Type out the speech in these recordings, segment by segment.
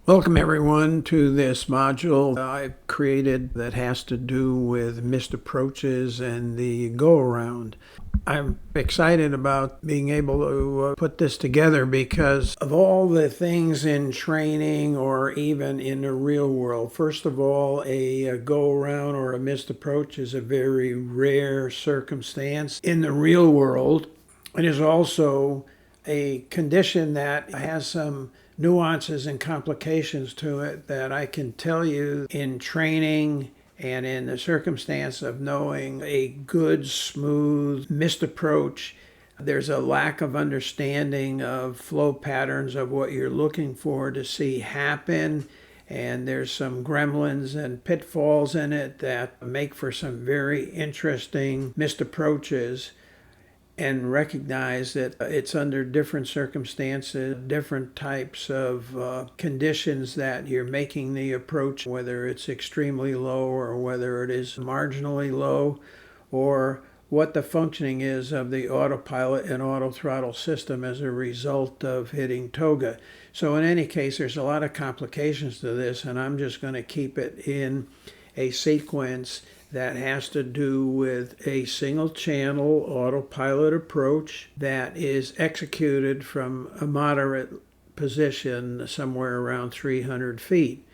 Welcome everyone to this module I've created that has to do with missed approaches and the go-around. I'm excited about being able to put this together because of all the things in training or even in the real world. First of all, a go-around or a missed approach is a very rare circumstance in the real world. It is also a condition that has some nuances and complications to it that I can tell you in training and in the circumstance of knowing a good, smooth, missed approach. There's a lack of understanding of flow patterns of what you're looking for to see happen. And there's some gremlins and pitfalls in it that make for some very interesting missed approaches. And recognize that it's under different circumstances, different types of conditions that you're making the approach, whether it's extremely low or whether it is marginally low, or what the functioning is of the autopilot and auto throttle system as a result of hitting toga. So in any case, there's a lot of complications to this, and I'm just going to keep it in a sequence that has to do with a single channel autopilot approach that is executed from a moderate position somewhere around 300 feet.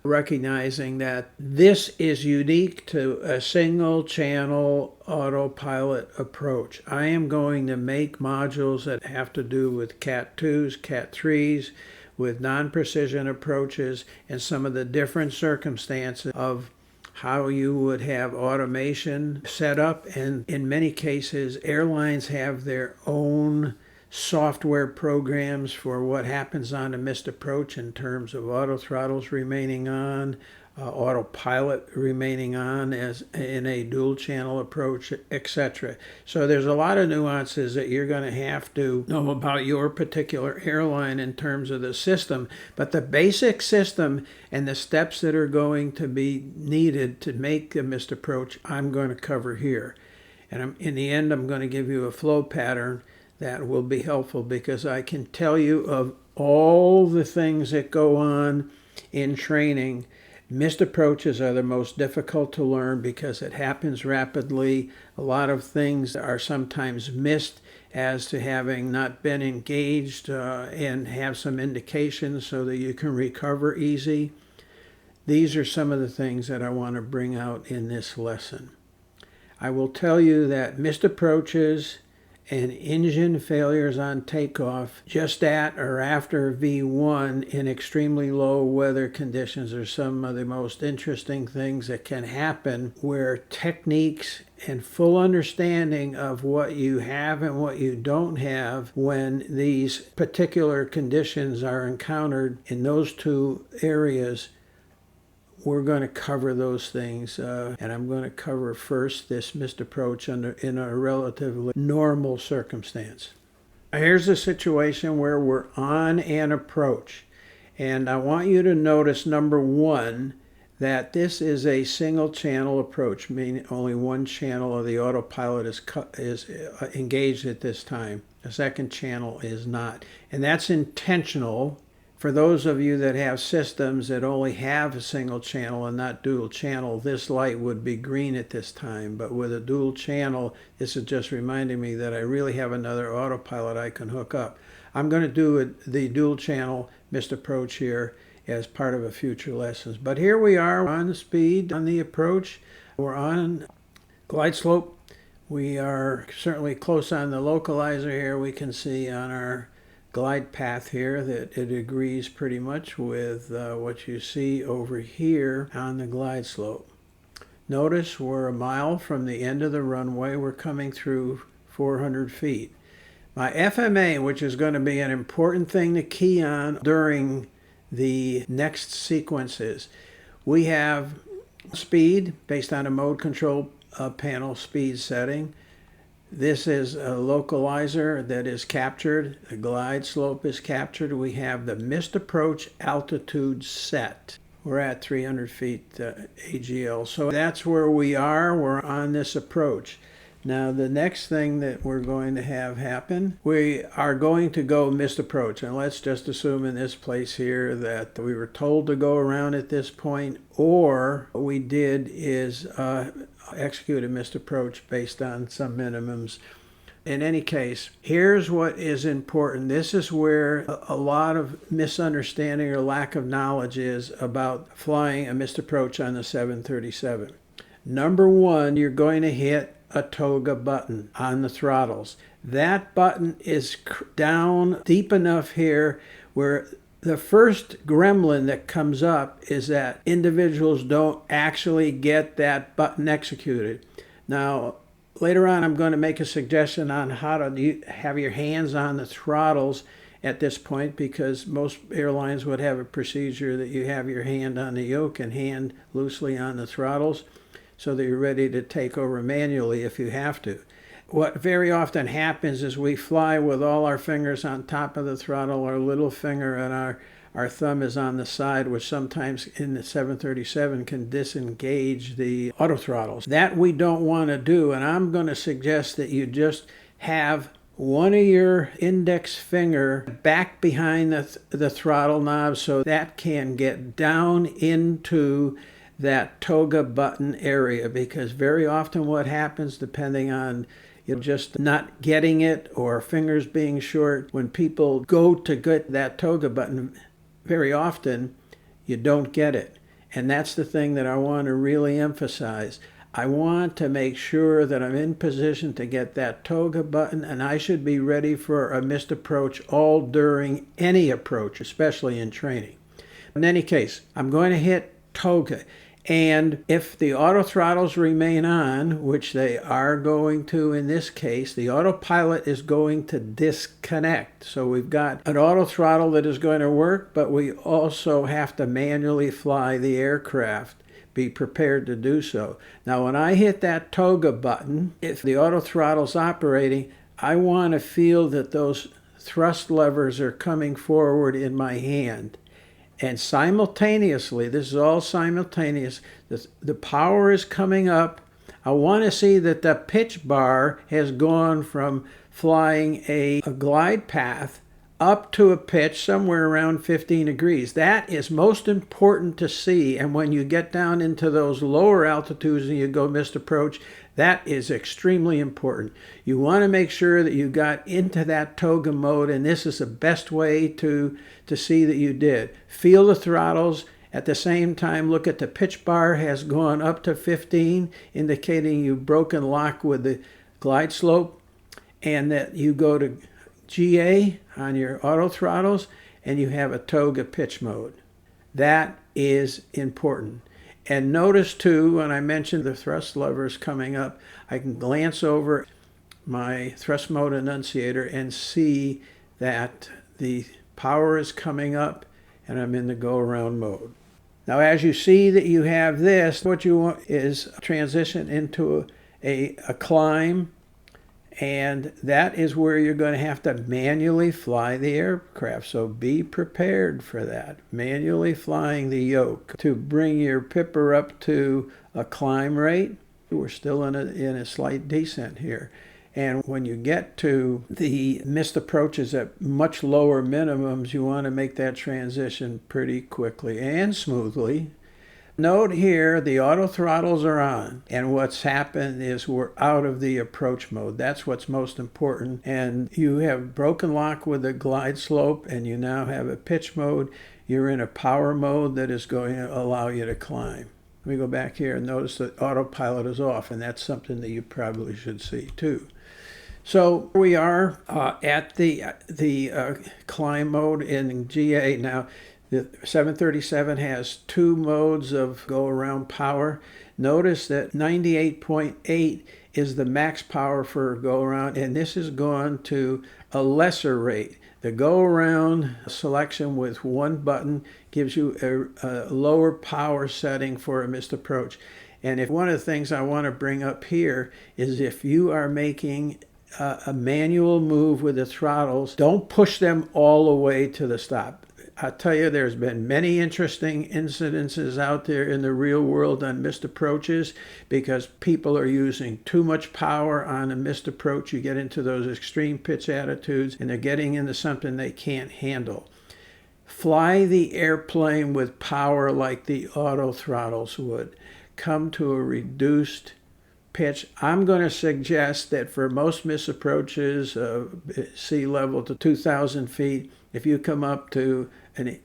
Recognizing that this is unique to a single channel autopilot approach. I am going to make modules that have to do with Cat 2s, Cat 3s, with non-precision approaches and some of the different circumstances of how you would have automation set up. And in many cases, airlines have their own software programs for what happens on a missed approach in terms of auto throttles remaining on, autopilot remaining on as in a dual channel approach, etc. So there's a lot of nuances that you're going to have to know about your particular airline in terms of the system, but the basic system and the steps that are going to be needed to make a missed approach I'm going to cover here. And in the end, I'm going to give you a flow pattern that will be helpful, because I can tell you of all the things that go on in training, missed approaches are the most difficult to learn because it happens rapidly. A lot of things are sometimes missed as to having not been engaged and have some indications so that you can recover easy. These are some of the things that I want to bring out in this lesson. I will tell you that missed approaches and engine failures on takeoff just at or after V1 in extremely low weather conditions are some of the most interesting things that can happen, where techniques and full understanding of what you have and what you don't have when these particular conditions are encountered in those two areas. We're going to cover those things, and I'm going to cover first this missed approach in a relatively normal circumstance. Here's a situation where we're on an approach, and I want you to notice, number one, that this is a single channel approach, meaning only one channel of the autopilot is engaged at this time. The second channel is not, and that's intentional. For those of you that have systems that only have a single channel and not dual channel, this light would be green at this time. But with a dual channel, this is just reminding me that I really have another autopilot I can hook up. I'm going to do the dual channel missed approach here as part of a future lessons. But here we are on the speed, on the approach. We're on glide slope. We are certainly close on the localizer here. We can see on our glide path here that it agrees pretty much with what you see over here on the glide slope. Notice we're a mile from the end of the runway. We're coming through 400 feet. My FMA, which is going to be an important thing to key on during the next sequences, we have speed based on a mode control panel speed setting. This is a localizer that is captured. The glide slope is captured. We have the missed approach altitude set. We're at 300 feet AGL. So that's where we are. We're on this approach. Now the next thing that we're going to have happen, we are going to go missed approach. And let's just assume in this place here that we were told to go around at this point, or what we did is execute a missed approach based on some minimums. In any case, here's what is important. This is where a lot of misunderstanding or lack of knowledge is about flying a missed approach on the 737. Number one, you're going to hit a toga button on the throttles. That button is down deep enough here where the first gremlin that comes up is that individuals don't actually get that button executed. Now, later on, I'm going to make a suggestion on how to have your hands on the throttles at this point, because most airlines would have a procedure that you have your hand on the yoke and hand loosely on the throttles so that you're ready to take over manually if you have to. What very often happens is we fly with all our fingers on top of the throttle, our little finger and our thumb is on the side, which sometimes in the 737 can disengage the auto throttles. That we don't want to do, and I'm going to suggest that you just have one of your index finger back behind the throttle knob so that can get down into that toga button area, because very often what happens, depending on just not getting it or fingers being short, when people go to get that toga button, very often you don't get it. And that's the thing that I want to really emphasize. I want to make sure that I'm in position to get that toga button, and I should be ready for a missed approach all during any approach, especially in training. In any case, I'm going to hit toga. And if the auto throttles remain on, which they are going to in this case, the autopilot is going to disconnect. So we've got an auto throttle that is going to work, but we also have to manually fly the aircraft. Be prepared to do so. Now, when I hit that toga button, if the auto throttle's operating, I want to feel that those thrust levers are coming forward in my hand. And simultaneously, this is all simultaneous, the power is coming up. I want to see that the pitch bar has gone from flying a glide path up to a pitch somewhere around 15 degrees. That is most important to see. And when you get down into those lower altitudes and you go missed approach, that is extremely important. You want to make sure that you got into that toga mode, and this is the best way to see that you did. Feel the throttles. At the same time, look at the pitch bar has gone up to 15, indicating you've broken lock with the glide slope, and that you go to GA on your auto throttles and you have a toga pitch mode. That is important. And notice too, when I mentioned the thrust levers coming up, I can glance over my thrust mode annunciator and see that the power is coming up and I'm in the go around mode. Now, as you see that you have this, what you want is transition into a climb, and that is where you're going to have to manually fly the aircraft. So be prepared for that. Manually flying the yoke to bring your pipper up to a climb rate. We're still in a slight descent here. And when you get to the missed approaches at much lower minimums, you want to make that transition pretty quickly and smoothly. Note here, the auto throttles are on, and what's happened is we're out of the approach mode. That's what's most important. And you have broken lock with the glide slope, and you now have a pitch mode. You're in a power mode that is going to allow you to climb. Let me go back here and notice that autopilot is off, and that's something that you probably should see too. So we are at the climb mode in GA now. The 737 has two modes of go-around power. Notice that 98.8 is the max power for go-around, and this has gone to a lesser rate. The go-around selection with one button gives you a lower power setting for a missed approach. And if one of the things I want to bring up here is if you are making a manual move with the throttles, don't push them all the way to the stop. I'll tell you, there's been many interesting incidences out there in the real world on missed approaches because people are using too much power on a missed approach. You get into those extreme pitch attitudes and they're getting into something they can't handle. Fly the airplane with power like the auto throttles would. Come to a reduced pitch. I'm going to suggest that for most missed approaches, sea level to 2,000 feet, if you come up to an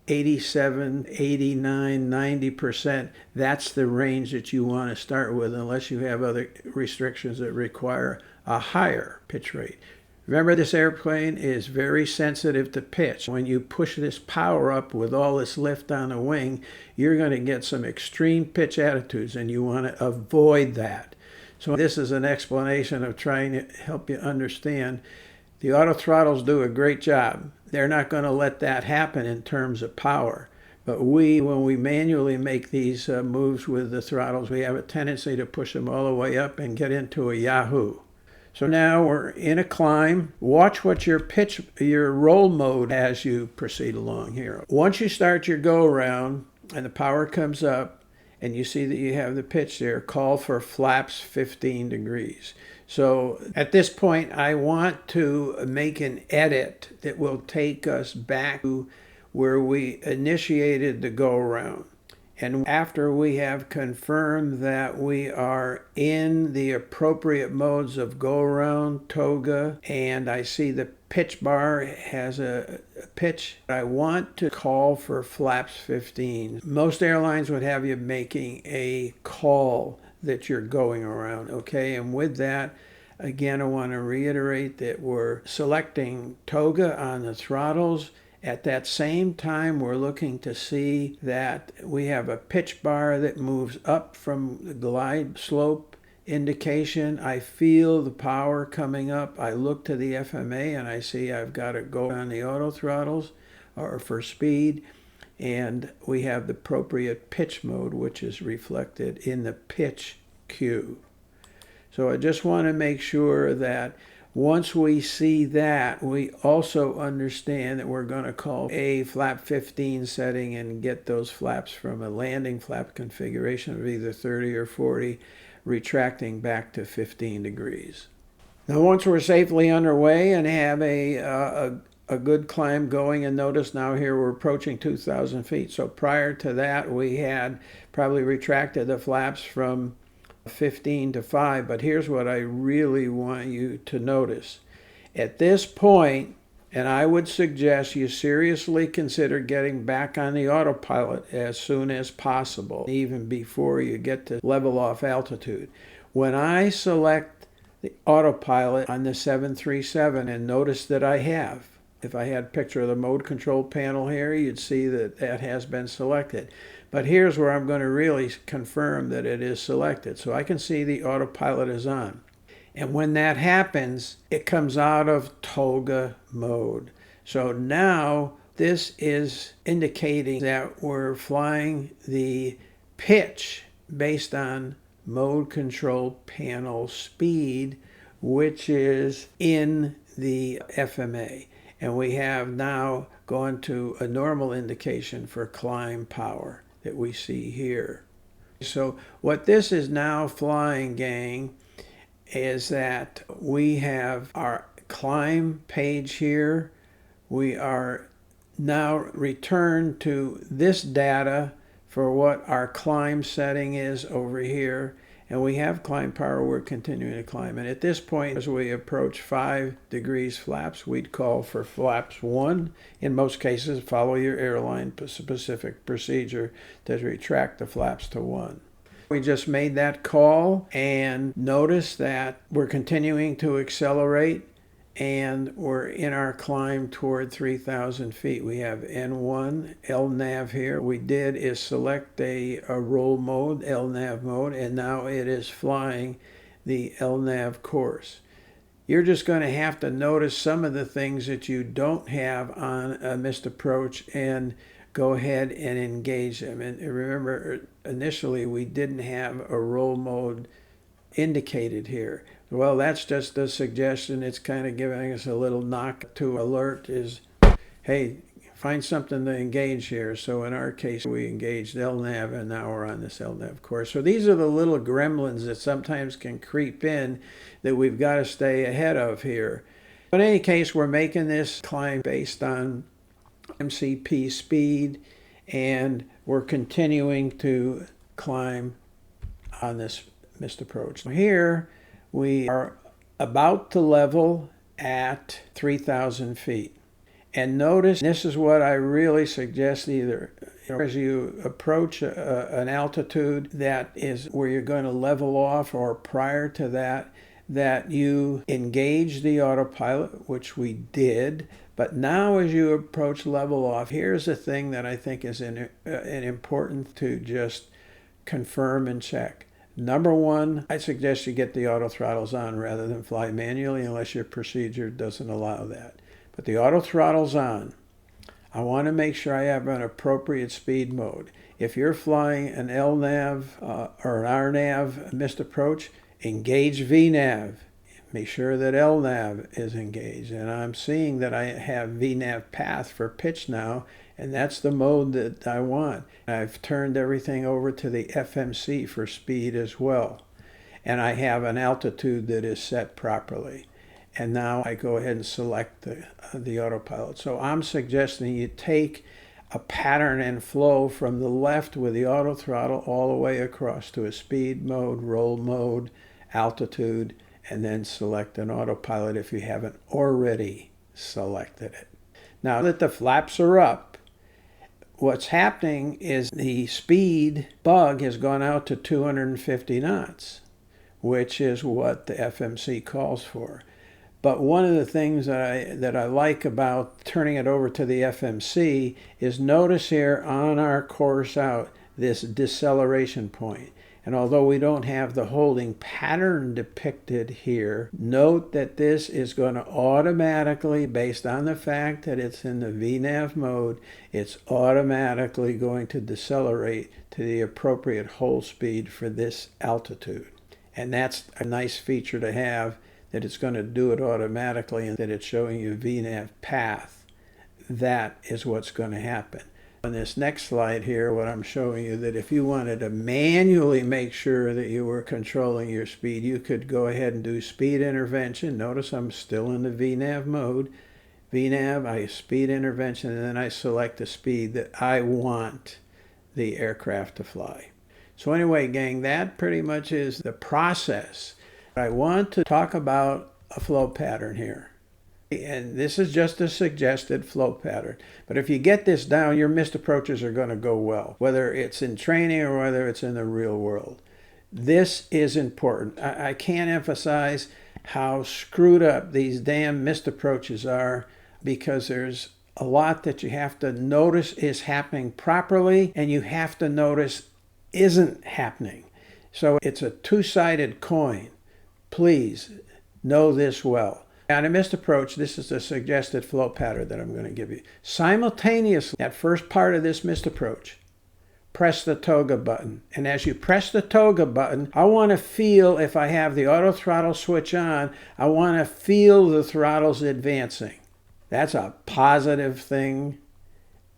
87, 89, 90%, that's the range that you want to start with unless you have other restrictions that require a higher pitch rate. Remember, this airplane is very sensitive to pitch. When you push this power up with all this lift on the wing, you're going to get some extreme pitch attitudes, and you want to avoid that. So this is an explanation of trying to help you understand. The auto throttles do a great job. They're not going to let that happen in terms of power. But when we manually make these moves with the throttles, we have a tendency to push them all the way up and get into a yahoo. So now we're in a climb. Watch what your roll mode as you proceed along here. Once you start your go around and the power comes up and you see that you have the pitch there, call for flaps 15 degrees. So at this point, I want to make an edit that will take us back to where we initiated the go around. And after we have confirmed that we are in the appropriate modes of go-around, toga, and I see the pitch bar has a pitch, I want to call for flaps 15. Most airlines would have you making a call that you're going around, okay? And with that, again, I want to reiterate that we're selecting toga on the throttles. At that same time, we're looking to see that we have a pitch bar that moves up from the glide slope indication. I feel the power coming up. I look to the FMA and I see I've got to go on the auto throttles or for speed. And we have the appropriate pitch mode, which is reflected in the pitch cue. So I just want to make sure that once we see that, we also understand that we're going to call a flap 15 setting and get those flaps from a landing flap configuration of either 30 or 40, retracting back to 15 degrees. Now, once we're safely underway and have a good climb going, and notice now here we're approaching 2,000 feet. So prior to that, we had probably retracted the flaps from 15 to 5, but here's what I really want you to notice. At this point, and I would suggest you seriously consider getting back on the autopilot as soon as possible, even before you get to level off altitude. When I select the autopilot on the 737, and notice that I have, if I had a picture of the mode control panel here, you'd see that that has been selected. But here's where I'm going to really confirm that it is selected. So I can see the autopilot is on. And when that happens, it comes out of toga mode. So now this is indicating that we're flying the pitch based on mode control panel speed, which is in the FMA. And we have now gone to a normal indication for climb power that we see here. So what this is now flying, gang, is that we have our climb page here. We are now returned to this data for what our climb setting is over here. And we have climb power, we're continuing to climb. And at this point, as we approach 5 degrees flaps, we'd call for flaps 1. In most cases, follow your airline specific procedure to retract the flaps to 1. We just made that call, and notice that we're continuing to accelerate, and we're in our climb toward 3,000 feet. We have N1, LNAV here. We did is select a roll mode, LNAV mode, and now it is flying the LNAV course. You're just going to have to notice some of the things that you don't have on a missed approach and go ahead and engage them. And remember, initially we didn't have a roll mode indicated here. Well, that's just a suggestion. It's kind of giving us a little knock to alert is, hey, find something to engage here. So in our case, we engaged LNAV, and now we're on this LNAV course. So these are the little gremlins that sometimes can creep in that we've got to stay ahead of here. But in any case, we're making this climb based on MCP speed, and we're continuing to climb on this missed approach. Here we are about to level at 3,000 feet. And notice, this is what I really suggest, either as you approach an altitude that is where you're going to level off, or prior to that, that you engage the autopilot, which we did. But now as you approach level off, here's a thing that I think is important to just confirm and check. Number one, I suggest you get the auto throttles on rather than fly manually unless your procedure doesn't allow that. But the auto throttle's on. I want to make sure I have an appropriate speed mode. If you're flying an LNAV or an RNAV missed approach, engage VNAV. Make sure that LNAV is engaged. And I'm seeing that I have VNAV path for pitch now, and that's the mode that I want. I've turned everything over to the FMC for speed as well. And I have an altitude that is set properly. And now I go ahead and select the autopilot. So I'm suggesting you take a pattern and flow from the left with the auto throttle all the way across to a speed mode, roll mode, altitude, and then select an autopilot if you haven't already selected it. Now that the flaps are up, what's happening is the speed bug has gone out to 250 knots, which is what the FMC calls for. But one of the things that I like about turning it over to the FMC is notice here on our course out this deceleration point. And although we don't have the holding pattern depicted here, note that this is going to automatically, based on the fact that it's in the VNAV mode, it's automatically going to decelerate to the appropriate hold speed for this altitude. And that's a nice feature to have, that it's going to do it automatically and that it's showing you VNAV path. That is what's going to happen. On this next slide here, what I'm showing you, that if you wanted to manually make sure that you were controlling your speed, you could go ahead and do speed intervention. Notice I'm still in the VNAV mode. VNAV, I speed intervention, and then I select the speed that I want the aircraft to fly. So anyway, gang, that pretty much is the process. I want to talk about a flow pattern here. And this is just a suggested flow pattern. But if you get this down, your missed approaches are going to go well, whether it's in training or whether it's in the real world. This is important. I can't emphasize how screwed up these damn missed approaches are, because there's a lot that you have to notice is happening properly, and you have to notice isn't happening. So it's a two-sided coin. Please know this well. On a missed approach, this is the suggested flow pattern that I'm going to give you. Simultaneously, that first part of this missed approach, press the toga button. And as you press the toga button, I want to feel, if I have the auto throttle switch on, I want to feel the throttles advancing. That's a positive thing.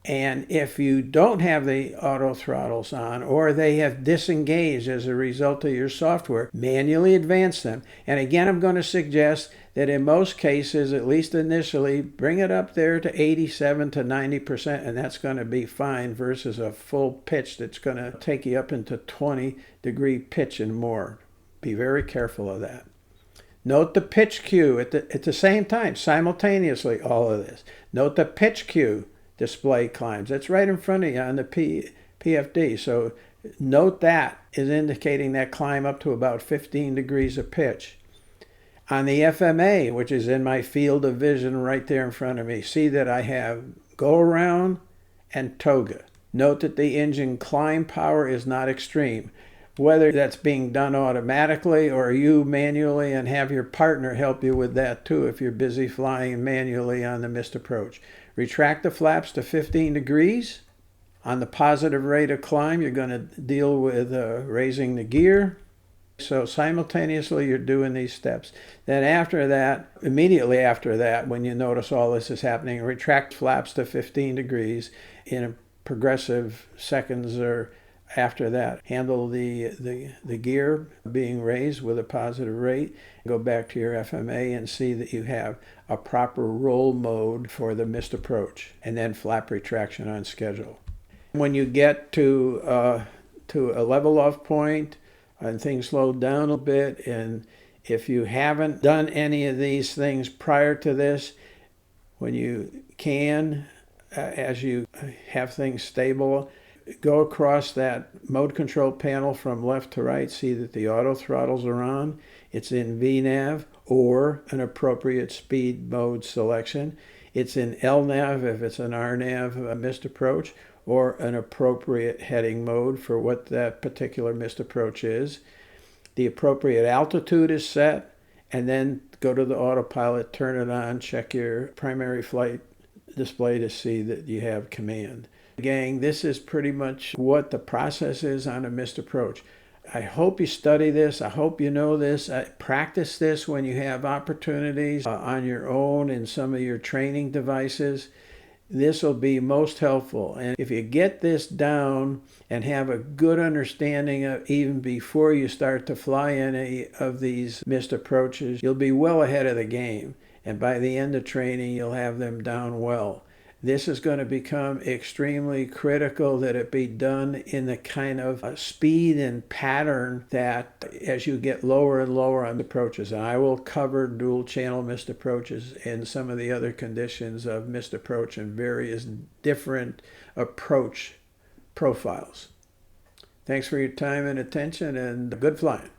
And if you don't have the auto throttles on, or they have disengaged as a result of your software, manually advance them. And again, I'm going to suggest that in most cases, at least initially, bring it up there to 87 to 90%, and that's going to be fine, versus a full pitch that's going to take you up into 20-degree pitch and more. Be very careful of that. Note the pitch cue at the same time, simultaneously, all of this. Note the pitch cue display climbs. That's right in front of you on the PFD. So note that is indicating that climb up to about 15 degrees of pitch. On the FMA, which is in my field of vision right there in front of me, see that I have go around and toga. Note that the engine climb power is not extreme. Whether that's being done automatically or you manually, and have your partner help you with that too if you're busy flying manually on the missed approach. Retract the flaps to 15 degrees. On the positive rate of climb, you're going to deal with raising the gear. So simultaneously you're doing these steps. Then after that, immediately after that, when you notice all this is happening, retract flaps to 15 degrees in a progressive seconds or after that. Handle the gear being raised with a positive rate. Go back to your FMA and see that you have a proper roll mode for the missed approach, and then flap retraction on schedule. When you get to a level off point and things slow down a bit, and if you haven't done any of these things prior to this, when you can, as you have things stable, go across that mode control panel from left to right, see that the auto throttles are on. It's in VNAV or an appropriate speed mode selection. It's in LNAV if it's an RNAV, a missed approach, or an appropriate heading mode for what that particular missed approach is. The appropriate altitude is set, and then go to the autopilot, turn it on, check your primary flight display to see that you have command. Gang, this is pretty much what the process is on a missed approach. I hope you study this. I hope you know this. Practice this when you have opportunities on your own in some of your training devices. This will be most helpful. And if you get this down and have a good understanding of even before you start to fly any of these missed approaches, you'll be well ahead of the game. And by the end of training, you'll have them down well. This is going to become extremely critical that it be done in the kind of speed and pattern that as you get lower and lower on the approaches. And I will cover dual channel missed approaches and some of the other conditions of missed approach and various different approach profiles. Thanks for your time and attention, and good flying.